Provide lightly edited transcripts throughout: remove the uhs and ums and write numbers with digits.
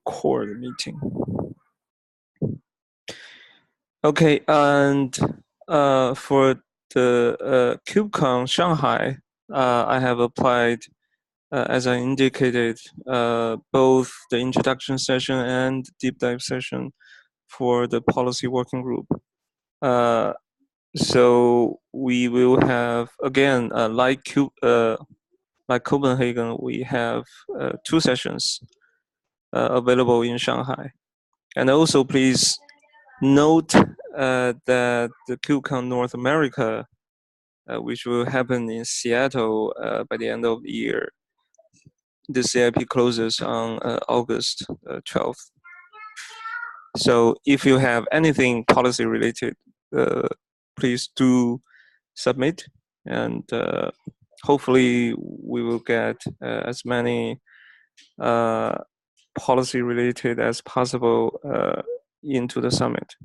record meeting. Okay, and for the KubeCon Shanghai, I have applied, as I indicated, both the introduction session and deep dive session for the policy working group. So we will have, again, like Copenhagen, we have 2 sessions available in Shanghai. And also please note that the KubeCon North America, which will happen in Seattle by the end of the year, the CIP closes on August 12th. So if you have anything policy related, please do submit, and hopefully we will get as many policy related as possible into the summit.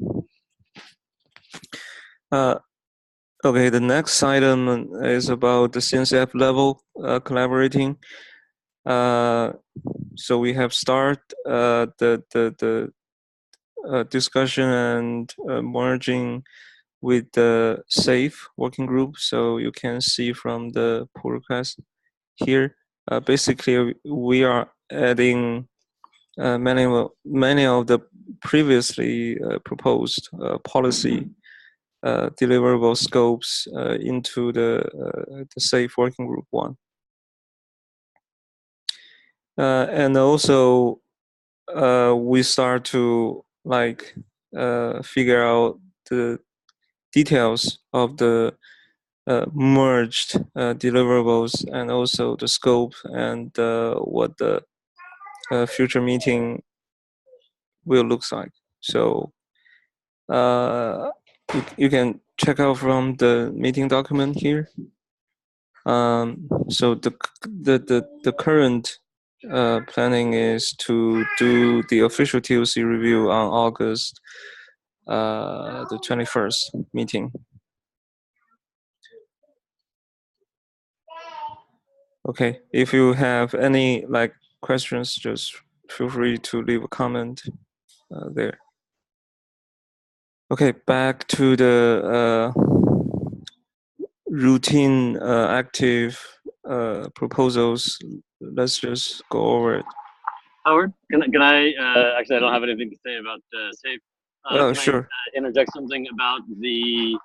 Okay, the next item is about the CNCF level collaborating. So we have started the discussion and merging with the SAFE working group. So you can see from the pull request here, basically we are adding many of the previously proposed policy deliverable scopes into the SAFE working group 1. And also we start to figure out the details of the merged deliverables, and also the scope and what the future meeting will look like. So you can check out from the meeting document here. So the current planning is to do the official TOC review on August the 21st meeting. Okay, if you have any questions, just feel free to leave a comment there. Okay, back to the routine active proposals. Let's just go over it. Howard, can I actually, I don't have anything to say about SAFE. Sure. I interject something about the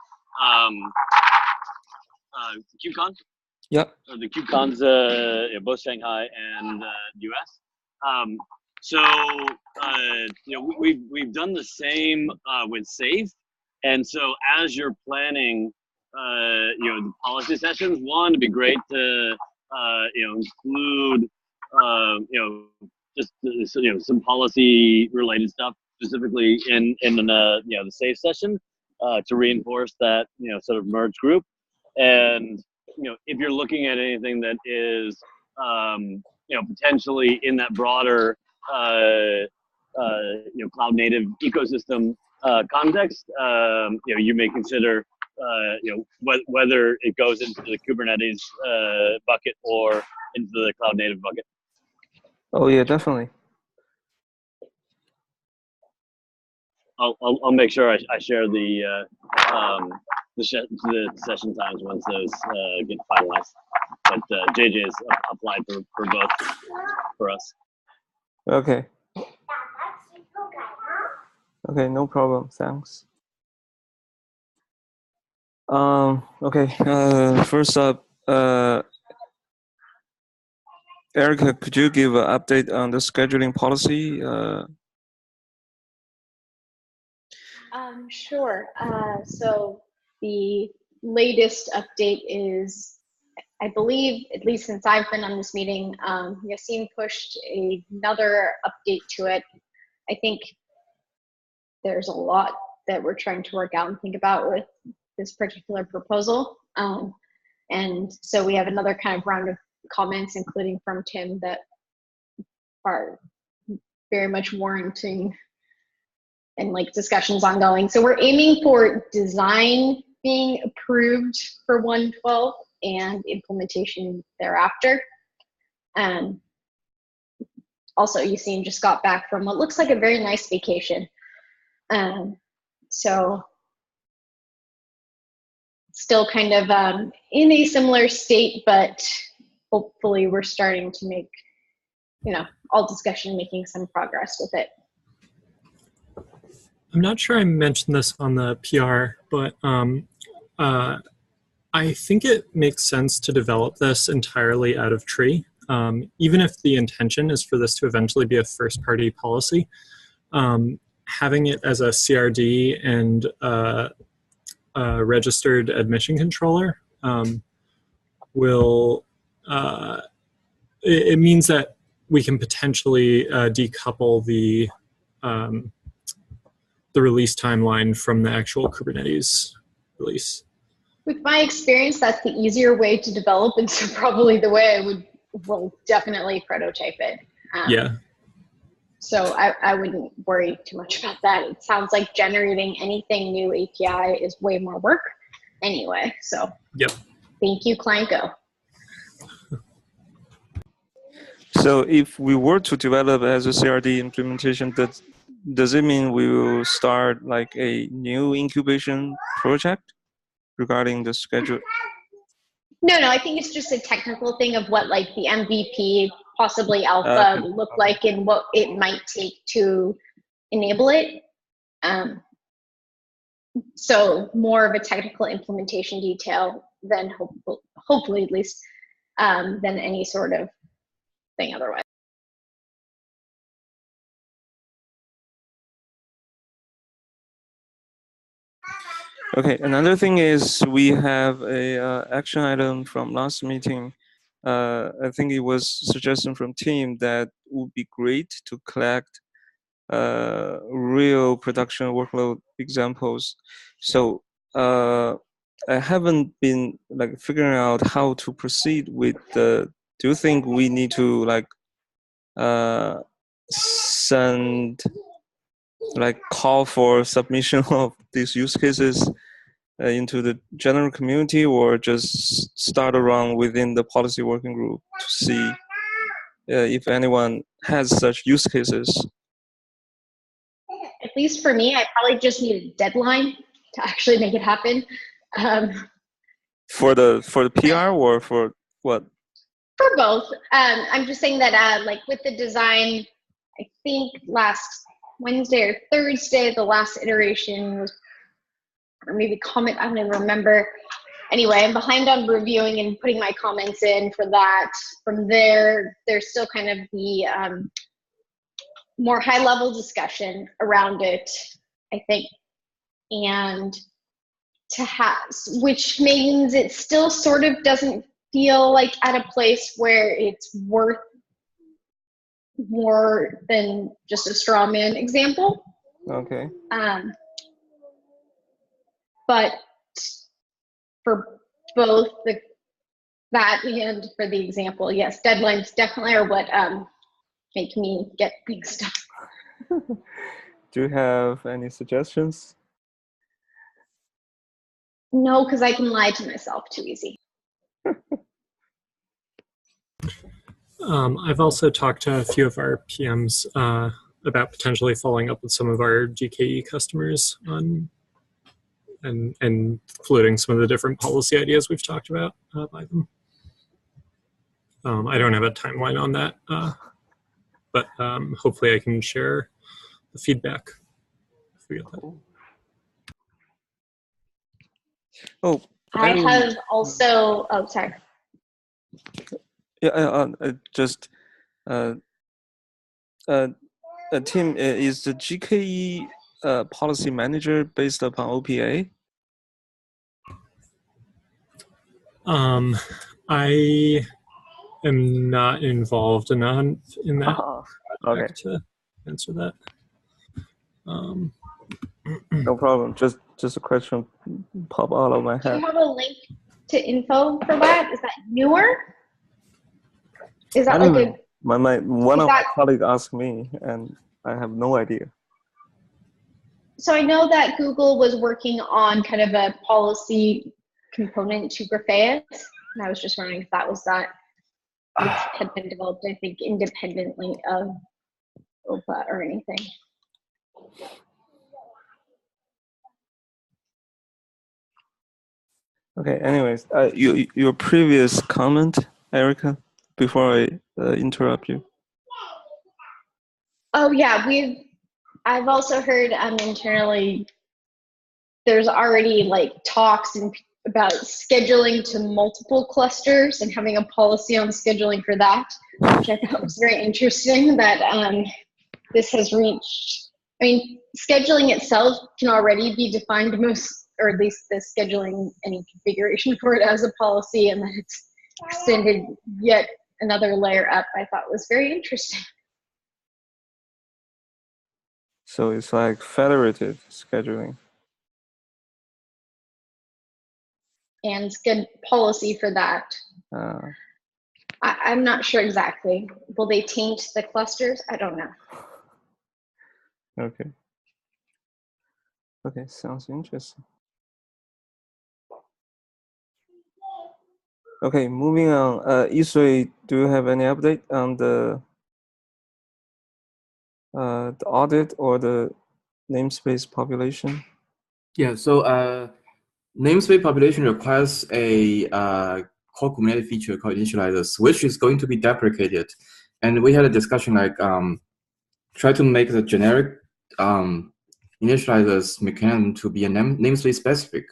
KubeCon? Yeah. Or the KubeCons, both Shanghai and US. So we've done the same with SAFE, and so as you're planning, the policy sessions, one, it'd be great to include just some policy related stuff specifically in the SAFE session to reinforce that sort of merge group. And if you're looking at anything that is potentially in that broader cloud native ecosystem context, you may consider whether it goes into the Kubernetes bucket or into the cloud native bucket. Oh yeah, definitely. I'll make sure I share the session times once those get finalized. But JJ has applied for both for us. Okay. Okay, no problem. Thanks. Okay. First up, Erica, could you give an update on the scheduling policy? Sure. So the latest update is, I believe, at least since I've been on this meeting, Yassine pushed another update to it. I think there's a lot that we're trying to work out and think about with this particular proposal. And so we have another kind of round of comments, including from Tim, that are very much warranting and discussions ongoing. So we're aiming for design being approved for 112 and implementation thereafter. also Yassine just got back from what looks like a very nice vacation. So still kind of in a similar state, but hopefully we're starting to make, all discussion making some progress with it. I'm not sure I mentioned this on the PR, but I think it makes sense to develop this entirely out of tree, even if the intention is for this to eventually be a first-party policy. Having it as a CRD and a registered admission controller will, it means that we can potentially decouple the release timeline from the actual Kubernetes release. With my experience, that's the easier way to develop, and so probably the way I will definitely prototype it. Yeah. So I wouldn't worry too much about that. It sounds like generating anything new API is way more work anyway. So yep. Thank you, Client Go. So if we were to develop as a CRD implementation, does it mean we will start like a new incubation project regarding the schedule? No, I think it's just a technical thing of what like the MVP, possibly alpha, look like and what it might take to enable it. So more of a technical implementation detail than hopefully at least than any sort of thing otherwise. Okay, another thing is we have a action item from last meeting. I think it was suggestion from team that would be great to collect real production workload examples. So I haven't been like figuring out how to proceed with the. Do you think we need to like send like call for submission of these use cases into the general community, or just start around within the policy working group to see if anyone has such use cases? At least for me, I probably just need a deadline to actually make it happen. For the PR or for what? For both. I'm just saying that like with the design, I think last Wednesday or Thursday, the last iteration was, or maybe comment, I don't even remember. Anyway, I'm behind on reviewing and putting my comments in for that. From there, there's still kind of the more high-level discussion around it, I think, and to have, which means it still sort of doesn't feel like at a place where it's worth more than just a straw man example. Okay. But for both that and for the example, yes, deadlines definitely are what make me get things done. Do you have any suggestions? No, because I can lie to myself too easy. I've also talked to a few of our PMs about potentially following up with some of our GKE customers on and including some of the different policy ideas we've talked about by them. I don't have a timeline on that, but hopefully I can share the feedback if we get that. Oh, I have also, oh, sorry. Yeah, just Tim, is the GKE policy manager based upon OPA? I am not involved enough in that project to answer that. No problem. Just a question pop out of my Do head. you have a link to info for that? Is that newer? Is that like a... One of my colleagues asked me, and I have no idea. So I know that Google was working on kind of a policy component to Grafeus, and I was just wondering if that was that. which had been developed, I think, independently of OPA or anything. Okay. Anyways, your previous comment, Erica, before I interrupt you. Oh yeah, I've also heard internally there's already like talks about scheduling to multiple clusters and having a policy on scheduling for that, which I thought was very interesting that this has reached. I mean, scheduling itself can already be defined or at least the scheduling, any configuration for it as a policy, and that it's extended yet another layer up, I thought was very interesting. So it's like federated scheduling. And policy for that. I'm not sure exactly. Will they taint the clusters? I don't know. Okay. Okay, sounds interesting. Okay, moving on. Yisui, do you have any update on the audit or the namespace population? Yeah, so namespace population requires a core Kubernetes feature called initializers, which is going to be deprecated. And we had a discussion like try to make the generic initializers mechanism to be a namespace specific.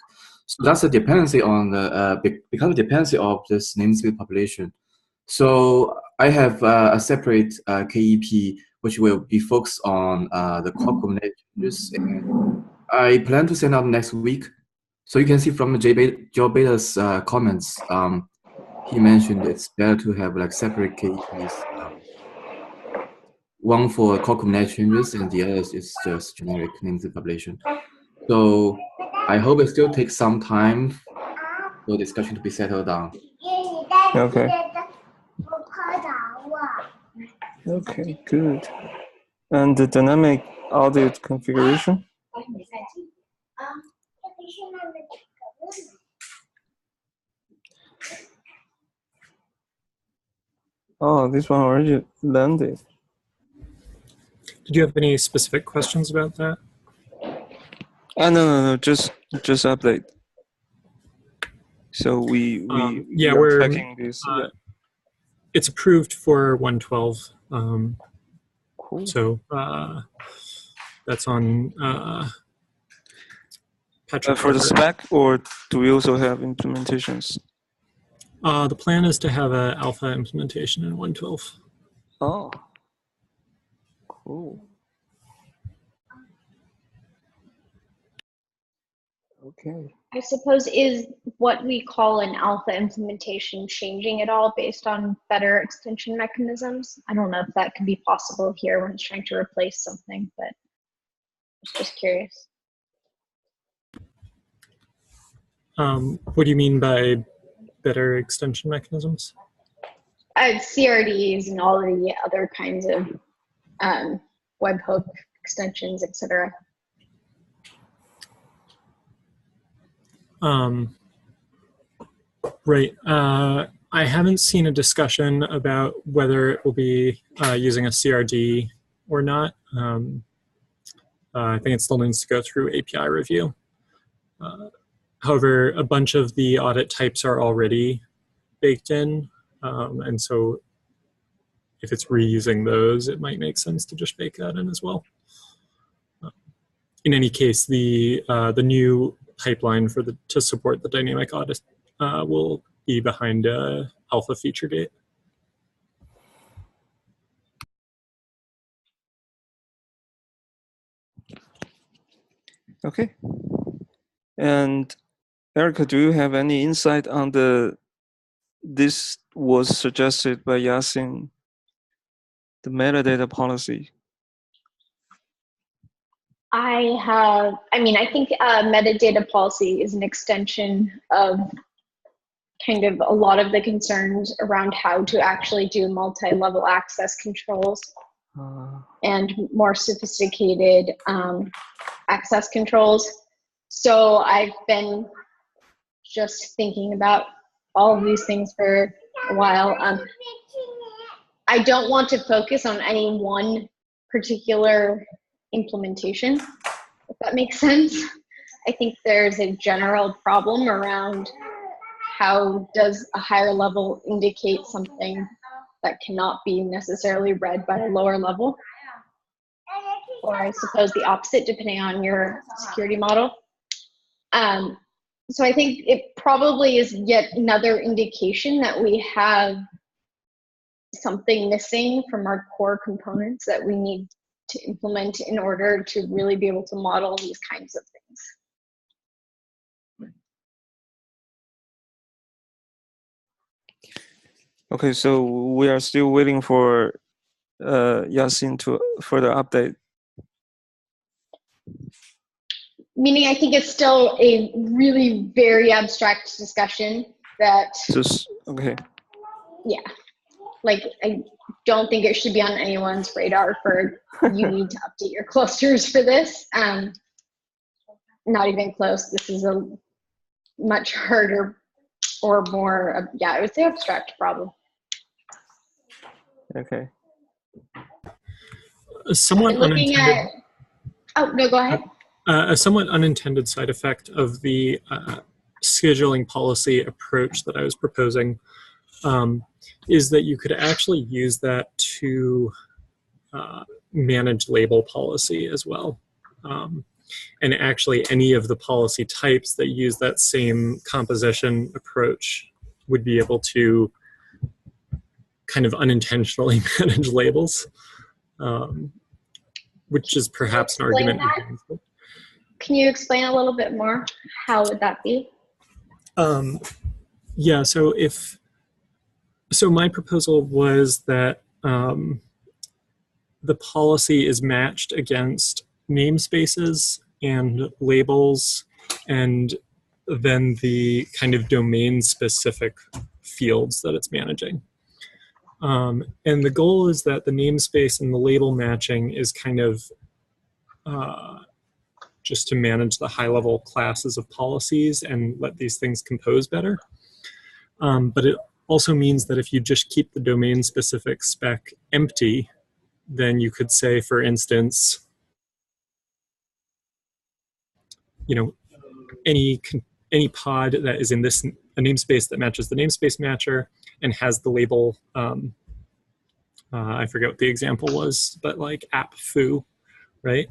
So that's a dependency on the because of dependency of this namespace population. So I have a separate KEP which will be focused on the core Kubernetes changes. And I plan to send out next week. So you can see from Joe Beta's comments, he mentioned it's better to have like separate KEPs. One for core Kubernetes changes and the other is just generic namespace population. So I hope it still takes some time for discussion to be settled down. Okay. Okay, good. And the dynamic audit configuration? Oh, this one already landed. Did you have any specific questions about that? No, just update. So we are checking this. Yeah. It's approved for 112. Cool. So that's on Patrick. For the spec, or do we also have implementations? The plan is to have an alpha implementation in 112. Oh, cool. Okay. I suppose, is what we call an alpha implementation changing at all based on better extension mechanisms? I don't know if that could be possible here when it's trying to replace something, but I was just curious. What do you mean by better extension mechanisms? CRDs and all the other kinds of webhook extensions, etc. Right. I haven't seen a discussion about whether it will be using a CRD or not. I think it still needs to go through API review. However, a bunch of the audit types are already baked in, and so if it's reusing those, it might make sense to just bake that in as well. In any case, the new pipeline to support the dynamic audit will be behind alpha feature date. Okay. And Erica, do you have any insight on this was suggested by Yasin, the metadata policy? I think metadata policy is an extension of kind of a lot of the concerns around how to actually do multi-level access controls and more sophisticated access controls. So I've been just thinking about all of these things for a while. I don't want to focus on any one particular implementation, if that makes sense. I think there's a general problem around how does a higher level indicate something that cannot be necessarily read by a lower level, or I suppose the opposite, depending on your security model. So I think it probably is yet another indication that we have something missing from our core components that we need to implement in order to really be able to model these kinds of things. Okay, so we are still waiting for Yasin to further update. Meaning, I think it's still a really very abstract discussion that. Okay. Yeah, like I don't think it should be on anyone's radar for you need to update your clusters for this. Not even close. This is a much harder or more, yeah, I would say abstract problem. Okay. A somewhat Looking unintended. Oh no, go ahead. A somewhat unintended side effect of the scheduling policy approach that I was proposing is that you could actually use that to manage label policy as well. And actually any of the policy types that use that same composition approach would be able to kind of unintentionally manage labels, which is perhaps an argument against it. Can you explain a little bit more? How would that be? Yeah, so my proposal was that the policy is matched against namespaces and labels and then the kind of domain specific fields that it's managing. And the goal is that the namespace and the label matching is kind of just to manage the high level classes of policies and let these things compose better. But it also means that if you just keep the domain specific spec empty, then you could say, for instance, you know, any pod that is in this a namespace that matches the namespace matcher and has the label, I forget what the example was, but like app foo, right?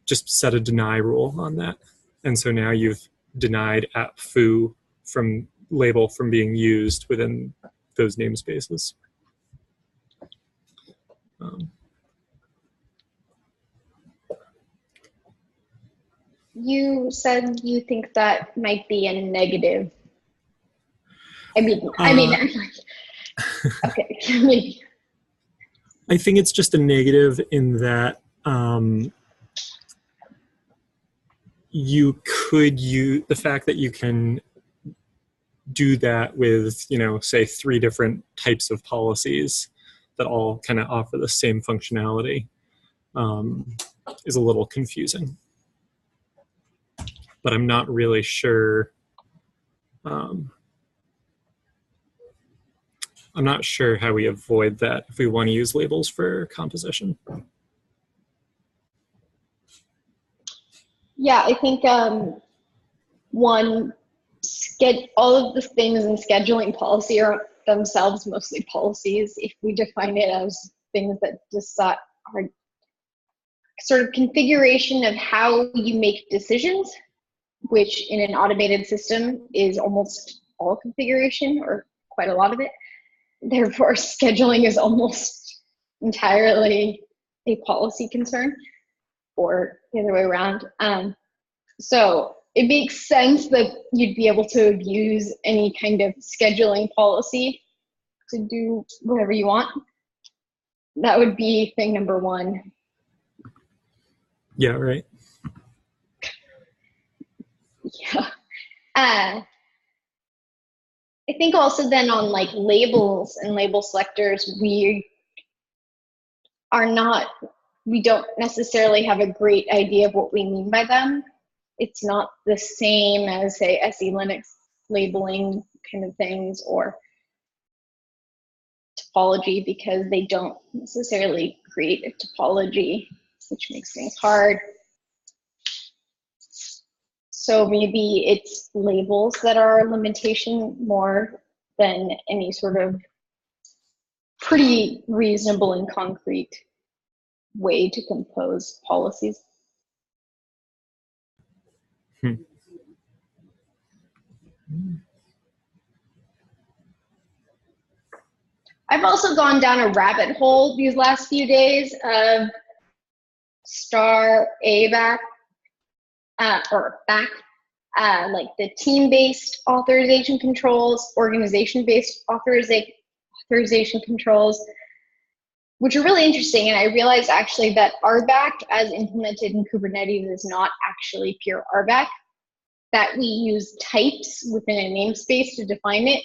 Just set a deny rule on that. And so now you've denied app foo from label from being used within those namespaces. You said you think that might be a negative. I'm like, okay. I think it's just a negative in that you could use the fact that you can do that with, you know, say 3 different types of policies that all kind of offer the same functionality is a little confusing. But I'm not really sure. I'm not sure how we avoid that if we want to use labels for composition. Yeah, I think all of the things in scheduling policy are themselves mostly policies. If we define it as things that decide are sort of configuration of how you make decisions, which in an automated system is almost all configuration or quite a lot of it. Therefore, scheduling is almost entirely a policy concern, or the other way around. So it makes sense that you'd be able to use any kind of scheduling policy to do whatever you want. That would be thing number 1. Yeah, right. Yeah. I think also then on like labels and label selectors, we don't necessarily have a great idea of what we mean by them. It's not the same as, say, SE Linux labeling kind of things, or to topology because they don't necessarily create a topology, which makes things hard. So maybe it's labels that are a limitation more than any sort of pretty reasonable and concrete way to compose policies. I've also gone down a rabbit hole these last few days of star ABAC, or back, like the team-based authorization controls, organization-based authorization controls, which are really interesting. And I realized actually that RBAC as implemented in Kubernetes is not actually pure RBAC, that we use types within a namespace to define it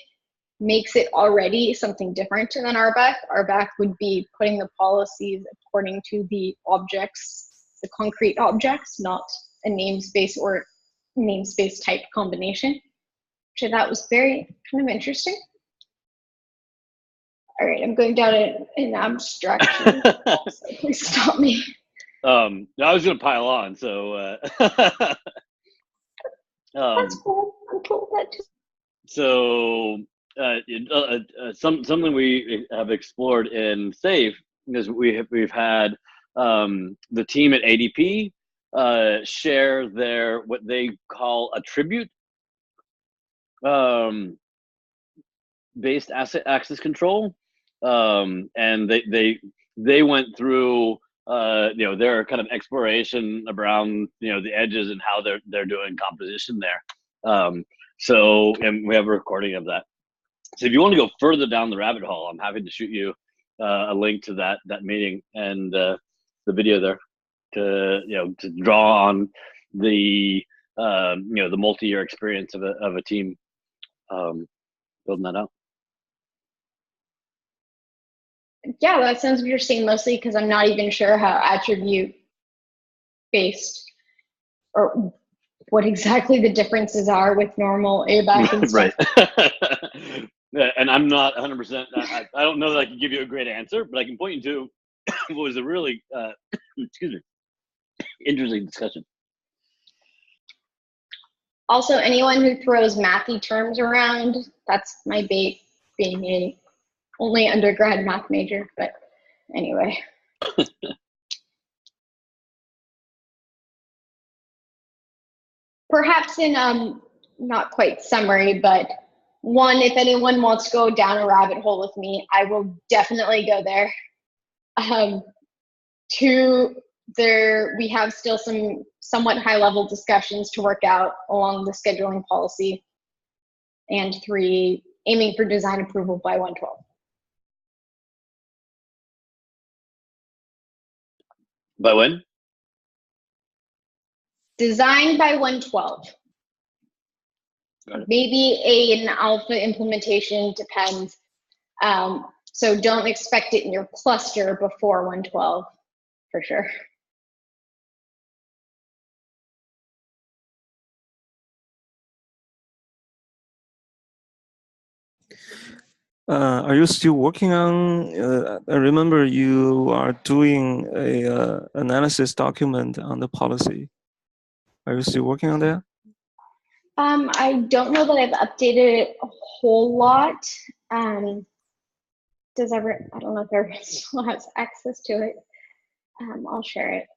makes it already something different than RBAC. RBAC would be putting the policies according to the objects, the concrete objects, not a namespace or namespace type combination, which I thought was very kind of interesting. All right, I'm going down an abstraction. So please stop me. I was going to pile on, so. That's cool. I'm cool with that too. So something we have explored in SAFE is we've had the team at ADP share their what they call attribute based asset access control, and they went through their kind of exploration around the edges and how they're doing composition there. So, and we have a recording of that. So if you want to go further down the rabbit hole, I'm happy to shoot you a link to that meeting and the video there to to draw on the the multi-year experience of a team building that out. Yeah, that sounds interesting, mostly because I'm not even sure how attribute based or what exactly the differences are with normal ABAC and stuff. Right. And I'm not 100%. I don't know that I can give you a great answer, but I can point you to what was a really excuse me, interesting discussion. Also, anyone who throws mathy terms around, that's my bait, being a only undergrad math major, but anyway. Perhaps in not quite summary, but one, if anyone wants to go down a rabbit hole with me, I will definitely go there. Two, we have still some somewhat high level discussions to work out along the scheduling policy. And three, aiming for design approval by 112. By when? Design by 112. Maybe an alpha implementation, depends. So don't expect it in your cluster before 112, for sure. Are you still working on? I remember you are doing a analysis document on the policy. Are you still working on that? I don't know that I've updated it a whole lot. I don't know if everyone still has access to it. I'll share it.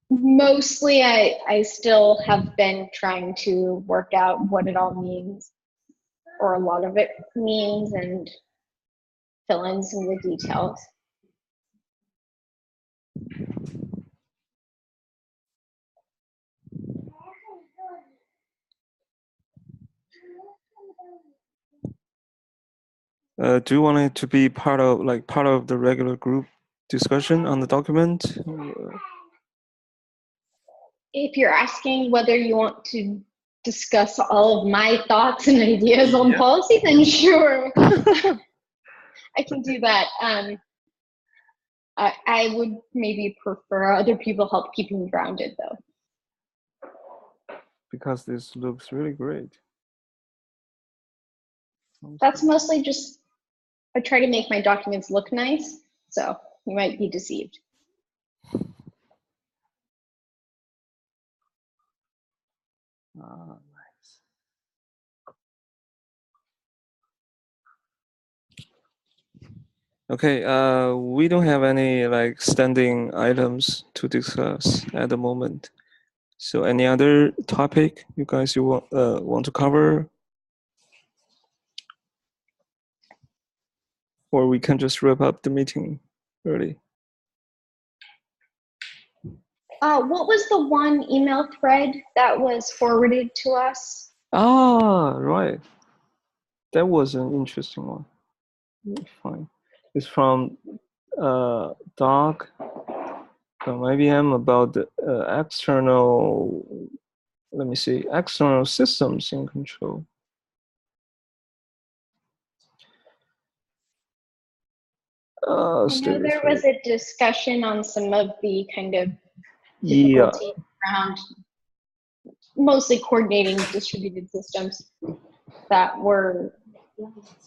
Mostly, I still have been trying to work out what it all means, or a lot of it means, and fill in some of the details. Do you want it to be part of the regular group discussion on the document? If you're asking whether you want to discuss all of my thoughts and ideas on policy, then sure. I can do that. I would maybe prefer other people help keep me grounded, though. because this looks really great. That's mostly just, I try to make my documents look nice, so you might be deceived. Ah, nice. Okay, we don't have any like standing items to discuss at the moment. So any other topic you guys want to cover? Or we can just wrap up the meeting early. What was the one email thread that was forwarded to us? Ah, right. That was an interesting one. Fine. It's from Doc from IBM about the external, let me see, external systems in control. I know there was a discussion on some of the kind of difficulty around mostly coordinating distributed systems that were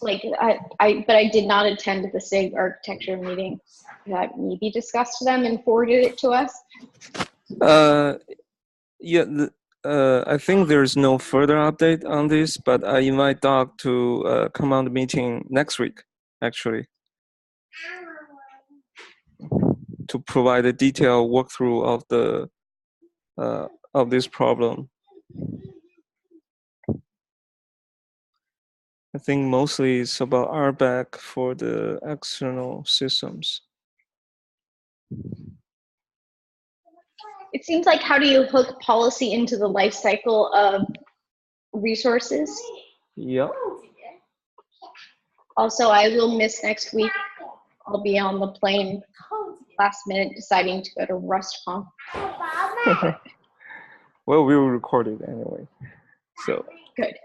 like, but I did not attend the SIG architecture meeting that maybe discussed them and forwarded it to us. Yeah, I think there's no further update on this, but I invite Doc to come on the meeting next week, actually, to provide a detailed walkthrough of the of this problem. I think mostly it's about RBAC for the external systems. It seems like, how do you hook policy into the life cycle of resources? Yep. Also, I will miss next week. I'll be on the plane last minute deciding to go to RustConf. Well, we will record it anyway. So good.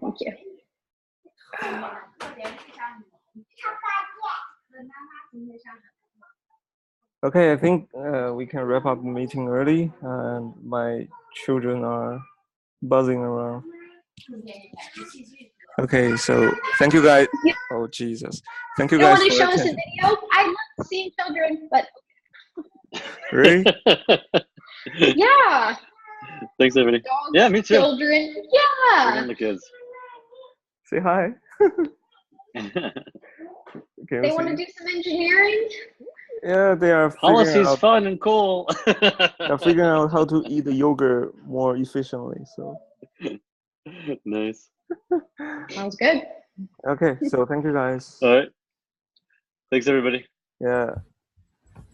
Thank you. Okay, I think we can wrap up the meeting early, and my children are buzzing around. Okay, so thank you guys. Oh Jesus, thank you guys. You want to show us a video? I love seeing children, but really? Yeah. Thanks, everybody. Dogs, yeah, me too. Children, yeah. Bring in the kids. Say hi. They want to do some engineering. Yeah, they are. Policy's fun and cool. They're figuring out how to eat the yogurt more efficiently. So nice. Sounds good. Okay, so thank you guys. All right. Thanks, everybody. Yeah.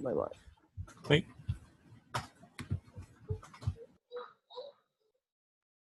Bye bye. Bye.